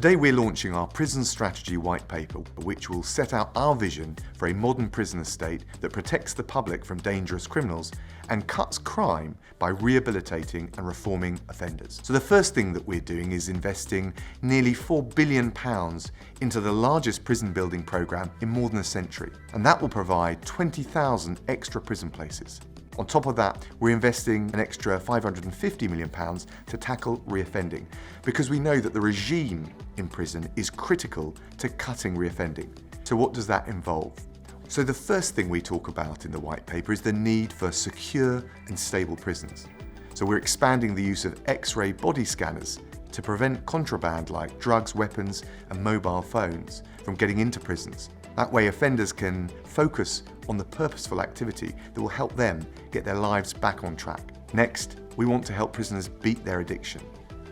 Today we're launching our Prison Strategy White Paper, which will set out our vision for a modern prison estate that protects the public from dangerous criminals and cuts crime by rehabilitating and reforming offenders. So the first thing that we're doing is investing nearly £4 billion into the largest prison building programme in more than a century, and that will provide 20,000 extra prison places. On top of that, we're investing an extra £550 million to tackle reoffending, because we know that the regime in prison is critical to cutting reoffending. So what does that involve? So the first thing we talk about in the white paper is the need for secure and stable prisons. So we're expanding the use of X-ray body scanners to prevent contraband like drugs, weapons and mobile phones from getting into prisons. That way offenders can focus on the purposeful activity that will help them get their lives back on track. Next, we want to help prisoners beat their addiction.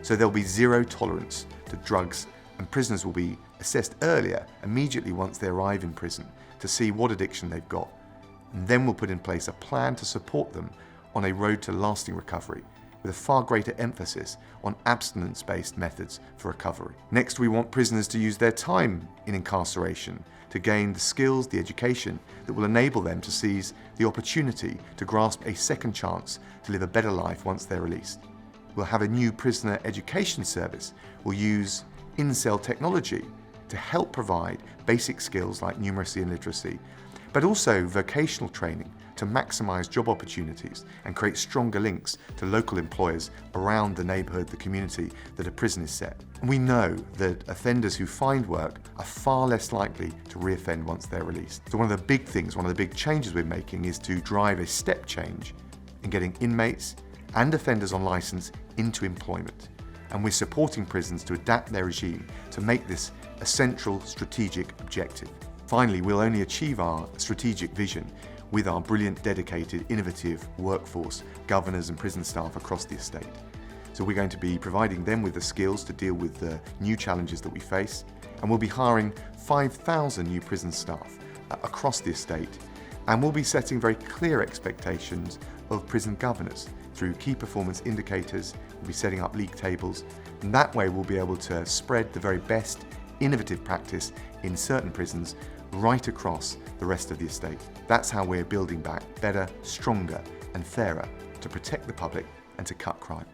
So there'll be zero tolerance to drugs, and prisoners will be assessed earlier, immediately once they arrive in prison, to see what addiction they've got. And then we'll put in place a plan to support them on a road to lasting recovery, with a far greater emphasis on abstinence-based methods for recovery. Next, we want prisoners to use their time in incarceration to gain the skills, the education that will enable them to seize the opportunity to grasp a second chance to live a better life once they're released. We'll have a new prisoner education service. We'll use in-cell technology to help provide basic skills like numeracy and literacy, but also vocational training to maximise job opportunities and create stronger links to local employers around the neighbourhood, the community that a prison is set. And we know that offenders who find work are far less likely to reoffend once they're released. So one of the big things, one of the big changes we're making is to drive a step change in getting inmates and offenders on licence into employment. And we're supporting prisons to adapt their regime to make this a central strategic objective. Finally, we'll only achieve our strategic vision with our brilliant, dedicated, innovative workforce, governors and prison staff across the estate. So we're going to be providing them with the skills to deal with the new challenges that we face, and we'll be hiring 5,000 new prison staff across the estate, and we'll be setting very clear expectations of prison governors through key performance indicators. We'll be setting up league tables, and that way we'll be able to spread the very best innovative practice in certain prisons right across the rest of the estate. That's how we're building back better, stronger and fairer to protect the public and to cut crime.